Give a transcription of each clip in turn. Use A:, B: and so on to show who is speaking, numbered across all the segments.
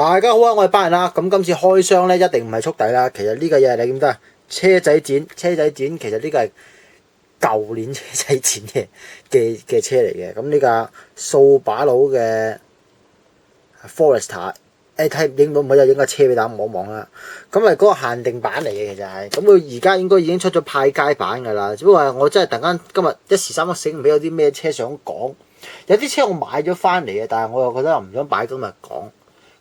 A: 大家好啊，我係班人啦。咁今次開箱咧，一定唔係速遞啦。其實呢個嘢你點得？車仔剪，其實呢個係舊年車仔剪嘅車嚟嘅。咁呢架掃把佬嘅 Forester， 睇影到唔好就影架車俾大家望一望啦。咁係嗰個限定版嚟嘅，其實係。咁佢而家應該已經出咗派街版㗎啦。只不過我真係突然間今日一時三刻醒唔起有啲咩車想講。有啲車我買咗翻嚟嘅，但係我又覺得唔想擺今日講。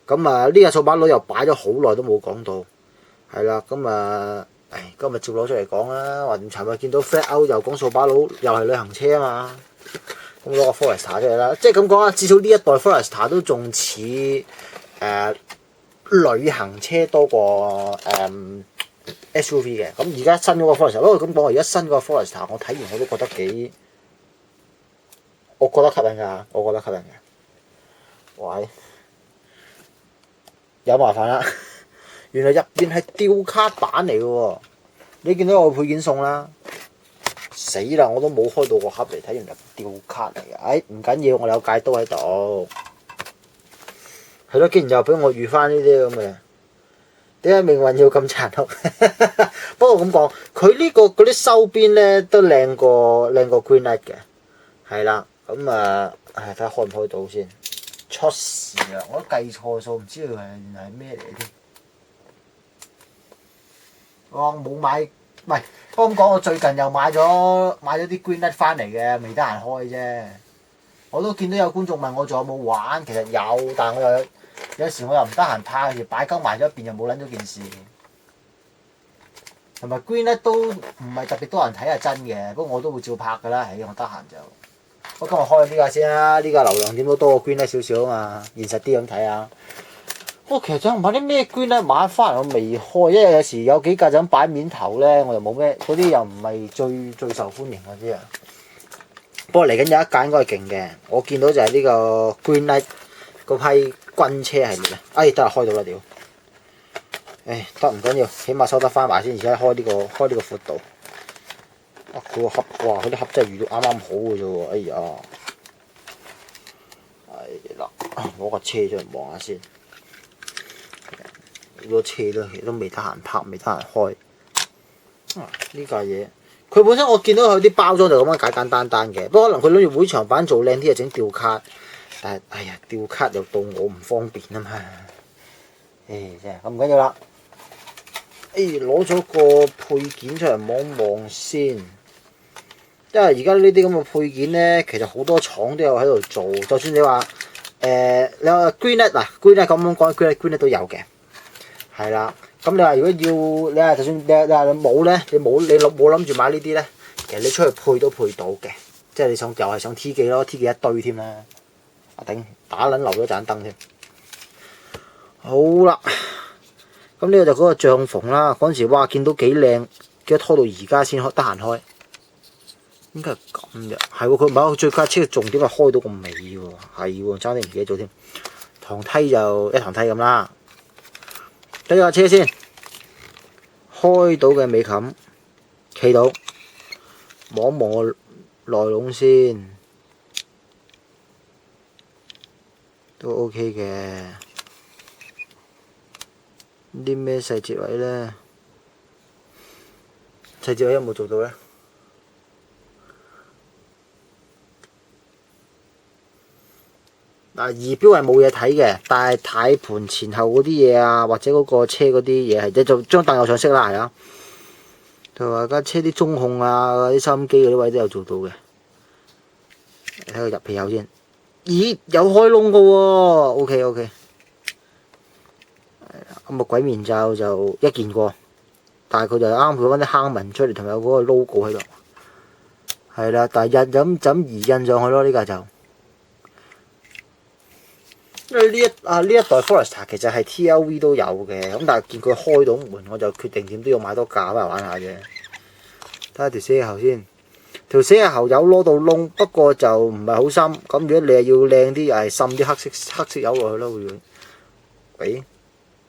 A: 咁啊，呢架掃把佬又擺咗好耐都冇講到，係啦。咁啊，今日照攞出嚟講啦。話尋日見到 Flat Out 又講掃把佬，又係旅行車啊嘛。咁攞個 Forester 出嚟啦。即係咁講啊，至少呢一代 Forester 都仲似旅行車多過SUV 嘅。咁而家新嗰個 Forester，不過咁講，而家新嗰個 Forester 我睇完我都覺得幾，我覺得吸引嘅。喂！有麻煩啦，原來入邊係吊卡版嚟嘅喎。你見到我配件送啦，死啦！我都冇開到個盒嚟睇，原來吊卡嚟嘅。唔緊要，我有戒刀喺度。係咯，既然就俾我遇翻呢啲咁嘅，點解命運要咁殘酷？不過咁講，佢呢個嗰啲收邊咧都靚過 Green Knight 嘅，係啦。咁啊，睇下開唔開到先。出事啦！我都計錯數，唔知佢原來係咩嚟添。我冇買，唔係，不過咁講，我最近又買咗啲 Green Knight 翻嚟嘅，未得閒開啫。我都見到有觀眾問我仲有冇玩，其實有，但係我有時我又唔得閒拍，而擺鳩埋咗一邊又冇撚咗件事。同埋 Green Knight 都唔係特別多人睇係真嘅，不過我都會照拍㗎啦。我得閒就。我今日開呢架先啦，呢架流量點都多過 Green Knight 少少啊嘛，現實啲咁睇下。我其實想買啲咩 Green Knight 買翻嚟，我未開，因為有時有幾架就咁擺面頭咧，我又冇咩，嗰啲又唔係最受歡迎嗰啲啊。不過嚟緊有一架應該係勁嘅，我見到就係呢個 Green Knight 嗰批軍車系列啊。得啦，開到啦屌！得唔緊要，起碼收得翻埋先，而且開呢個闊度。佢個盒，哇！佢啲盒真係遇到啱啱好嘅啫喎，係啦，攞架車出嚟望下先。好多車都未得閒拍，未得閒開。呢架嘢，佢本身我見到佢啲包裝就咁樣簡單嘅，不過可能佢諗住會場版做靚啲，就整吊卡。但係吊卡又到我唔方便啊嘛。真係咁唔緊要啦。攞咗個配件出嚟望望先。因為而家呢啲咁嘅配件咧，其實好多廠都有喺度做。就算你話你話 Green Knight 嗱，Green Knight 咁講，Green Knight 都有嘅，係啦。咁你話如果要你話就算你冇咧，你冇諗住買呢啲咧，其實你出去配都配到嘅。即係你又係想 T 記咯，T 記一堆添啦。頂打撚漏咗盞燈添。好啦，咁呢個就嗰個帳篷啦。嗰陣時哇見到幾靚，記得拖到而家先得閒開。應該係咁嘅，係喎，佢唔係佢最架車嘅重點係開到個尾喎，係喎，爭啲唔記得咗添。堂梯就一堂梯咁啦，睇架車先，開到嘅尾冚，企到，望一望個內籠先，都 OK 嘅。啲咩細節位咧？細節位有冇做到咧？儀表係冇嘢睇嘅，但係軚盤前後嗰啲嘢啊，或者嗰個車嗰啲嘢係即係將凳又上色啦，係啊。同埋架車啲中控啊、啲收音機嗰啲位都有做到嘅。睇個入氣口先，咦有開窿嘅喎 ，OK。咁鬼面罩就一件過，但係佢就啱佢揾啲坑紋出嚟，同埋有嗰個 logo 喺度。係啦，但係就咁移印上去咯，呢架就。因為呢一代 Forester 其實係 TLV 都有嘅，咁但係見佢開到門，我就決定點都要買多架翻嚟玩下啫。睇下條死氣喉先，條死氣喉有攞到窿，不過就唔係好深。咁如果你係要靚啲，又係滲啲黑色油落去咯，會。喂，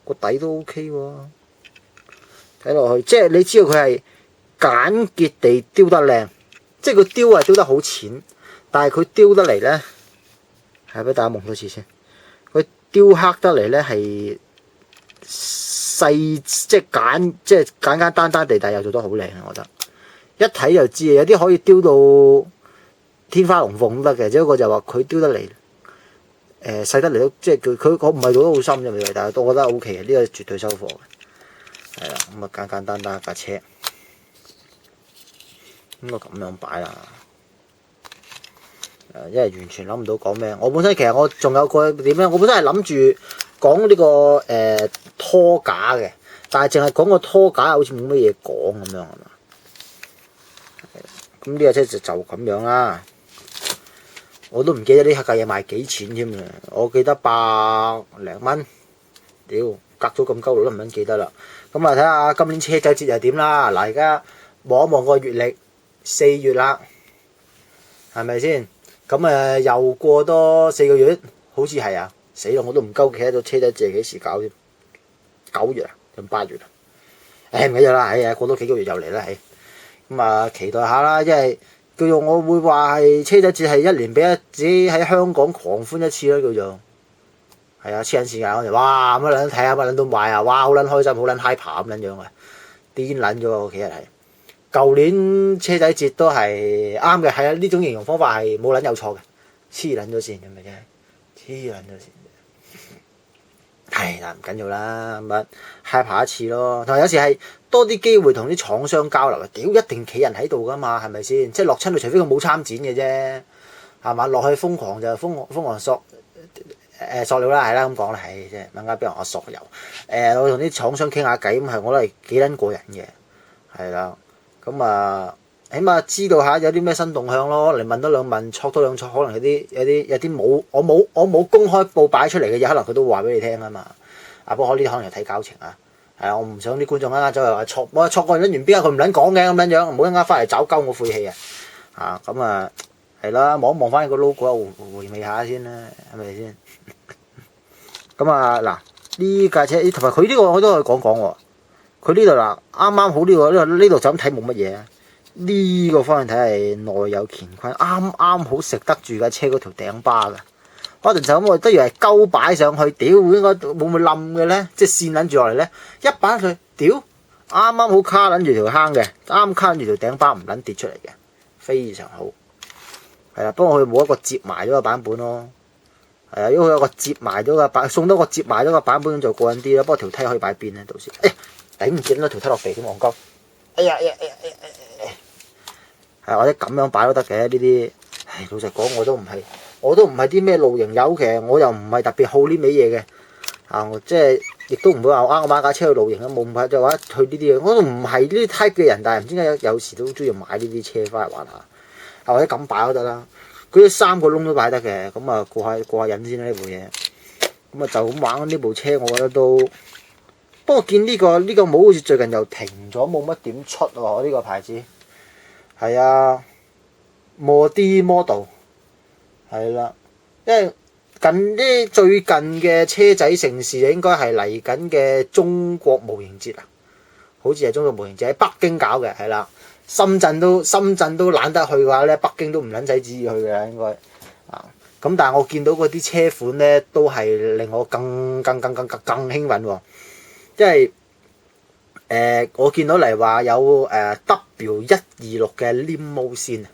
A: 個底都 OK 喎，睇落去即係你知道佢係簡潔地雕得靚，即係佢雕係雕得好淺，但係佢雕得嚟咧，係俾大家望多次先。佢雕刻得嚟咧係細，即係簡單地，但又做得好靚啊！我覺得一睇就知，有啲可以雕到天花龍鳳都得嘅，只不過就話佢雕得嚟細得嚟都即係佢唔係做得好深啫，但係我覺得 O K 嘅，呢個絕對收貨嘅。係啦，咁啊簡單一架車，應該咁樣擺啦。因為完全諗唔到講咩。我本身其實我仲有個點咧，我本身係諗住講呢個拖架嘅，但係淨係講個拖架好似冇乜嘢講咁樣係嘛？咁呢架車就咁樣啦。我都唔記得呢架嘢賣幾錢添啊！我記得100零蚊，屌隔咗咁鳩耐都唔撚記得啦。咁啊睇下今年車仔節又點啦。嗱，而家望一望個月曆，4月啦，係咪先？咁又過多4個月，好似係啊！死咯，我都唔鳩記得咗車仔節係幾時搞添？9月啊，定8月啊？唔緊要啦，過多幾個月又嚟啦，咁啊期待下啦，因為叫做我會話係車仔節係一年俾自己喺香港狂歡一次啦，叫做係啊，黐撚線㗎嗰陣，哇乜撚睇下乜撚都買啊，哇好撚開心，好撚 hyper 咁撚樣啊，癲撚咗啊！屋企人係。舊年車仔節都係啱嘅，係啊，呢種形容方法係冇撚有錯嘅，黐撚咗線咁嘅啫，黐撚咗線。係啦，唔緊要啦，咁啊 hyper 一次咯。同埋有時係多啲機會同啲廠商交流啊！屌一定企人喺度噶嘛，係咪先？即係落親佢，除非佢冇參展嘅啫，係嘛？落去瘋狂就瘋狂索料啦，係啦咁講啦，係啫，問下俾人我索油。我同啲廠商傾下偈咁係，我都係幾撚過癮嘅，係啦。咁啊，起碼知道下有啲咩新動向咯，嚟問多兩問，戳多兩戳，可能有啲冇我冇公開報擺出嚟嘅嘢，可能佢都會話俾你聽啊嘛。不過呢啲可能係睇交情啊。係啊，我唔想啲觀眾走嚟話戳過撚完邊啊，佢唔撚講嘅咁樣樣，唔好一陣間翻嚟找鳩我晦氣啊！咁啊係啦，望一望翻個 logo 回味下先啦，係咪先？咁啊嗱，呢架車同埋佢呢個我都可以講喎。佢呢度嗱，啱啱好呢度就咁睇冇乜嘢啊。呢個方向睇係內有乾坤，啱啱好食得住架車嗰條頂巴㗎。可能就咁，我得以為鳩擺上去，屌應該會唔會冧嘅咧？即係線撚住落嚟咧，一擺上去，屌啱啱好卡撚住條坑嘅，啱卡撚住條頂巴唔撚跌出嚟嘅，非常好。係啦，不過佢冇一個摺埋咗嘅版本咯。係啊，如果佢有個摺埋咗嘅版，送多個摺埋咗嘅版本就過癮啲啦。不過條梯可以擺邊咧？到時頂唔見啦，條梯落地點戇鳩？係或者咁樣擺都得嘅呢啲。唉，老實講我都唔係啲咩露營友嘅，我又唔係特別好呢味嘢嘅。我即係亦都唔會話我買架車去露營啊，冇咁就話去呢啲嘢。我都唔係呢啲 type 嘅人，但係唔知點解有時都中意買呢啲車翻嚟玩下。或者咁擺都得啦。佢3個窿都擺得嘅，咁啊過下癮先啦呢部嘢。咁啊就咁玩呢部車，我覺得都。不過見呢個帽好似最近又停咗，冇乜點出喎。呢個牌子係啊，Modi Model 係啦，因為最近嘅車仔盛事應該係嚟緊嘅中國模型節啊，好似係中國模型節喺北京搞嘅，係啦。深圳都懶得去嘅話咧，北京都唔撚使旨意去嘅應該啊。咁但係我見到嗰啲車款咧，都係令我更興奮喎。因為我見到嚟話有W126嘅 Limousine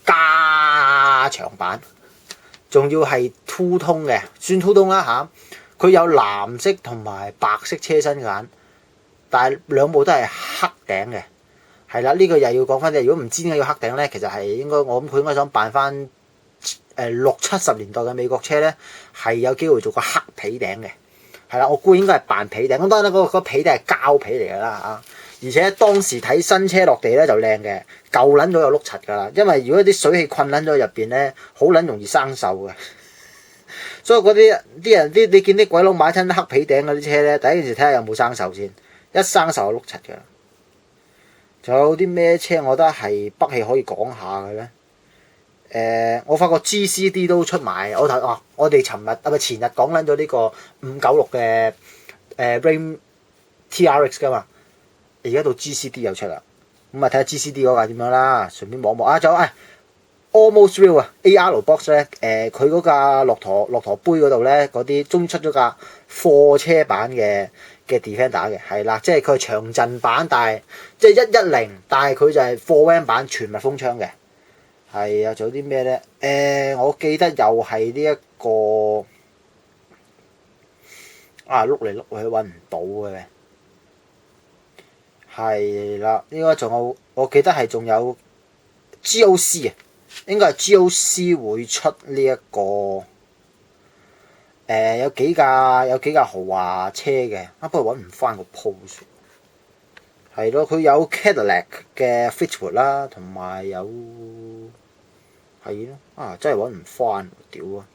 A: 加長版，仲要係 Two Tone 嘅，算 Two Tone 啦嚇。佢有藍色同埋白色車身揀，但係兩部都係黑頂嘅。係啦，呢個又要講翻啫。如果唔知點解要黑頂咧，其實係應該我諗佢應該想扮翻60-70年代嘅美國車咧，係有機會做個黑皮頂嘅。係啦，我估應該係扮皮頂。咁當然啦，嗰個皮頂係膠皮嚟㗎啦嚇。而且當時睇新車落地咧就靚嘅，舊撚咗就碌柒㗎啦。因為如果啲水氣困撚咗入邊咧，好撚容易生鏽嘅。所以嗰啲人你見啲鬼佬買親黑皮頂嗰啲車咧，第一件事睇下有冇生鏽先，一生鏽就碌柒㗎啦。仲有啲咩車我覺得係北汽可以講下嘅咧？我發覺 GCD 都出埋，我哋前日講緊咗呢個596嘅Ram TRX 㗎嘛，而家到 GCD 又出啦，咁啊睇下 GCD 嗰架點樣啦，順便望望啊！仲有 Almost Real 啊 AR Box 咧，佢嗰架駱駝杯嗰度咧，嗰啲終於出咗架貨車版嘅 Defender 嘅，係啦，即係佢係長陣版，但係即係110，但係佢就係貨 van 版全密封槍嘅。係啊，仲有啲咩咧？我記得又係呢一個碌嚟碌去揾唔到嘅。係啦，應該仲有，我記得係仲有 GOC 啊，應該係 GOC 會出呢一個有幾架豪華車嘅，不過揾唔翻個 pose。係咯，佢有 Cadillac 嘅 Fleetwood 啦，同埋有係咯，真係揾唔翻，屌啊！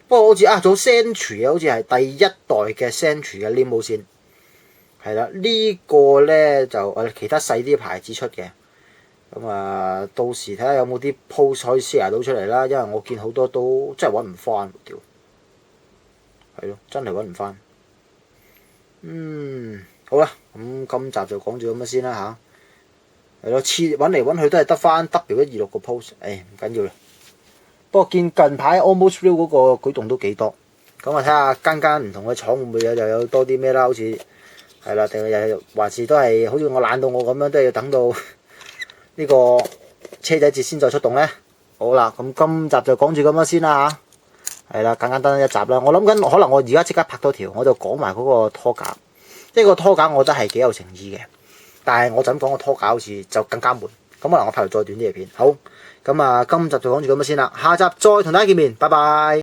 A: 不過好似仲有 Century 好似係第一代嘅 Century 嘅 Limo 先。係啦，呢個咧就其他細啲牌子出嘅，咁到時睇下有冇啲 post 可以 share 到出嚟啦，因為我見好多都真係揾唔翻，屌，係咯，真係揾唔翻。好啦，咁今集就講住咁樣先啦嚇，係咯，揾嚟揾去都係得翻 W126個 post，唔緊要啦。不過見近排 Almost Real 嗰個舉動都幾多，咁睇下間唔同嘅廠會唔會又有多啲咩啦，好似。係啦，定係還是都係好似我懶到我咁樣，都係要等到呢個車仔節先再出動咧。好啦，咁今集就講住咁樣先啦嚇。係啦，簡簡單單一集啦。我諗緊可能我而家即刻拍多條，我就講埋嗰個拖架。即係個拖架，我覺得係幾有誠意嘅。但係我就咁講個拖架，好似就更加悶。咁可能我拍條再短啲嘅片。好，咁今集就講住咁樣先啦。下集再同大家見面，拜拜。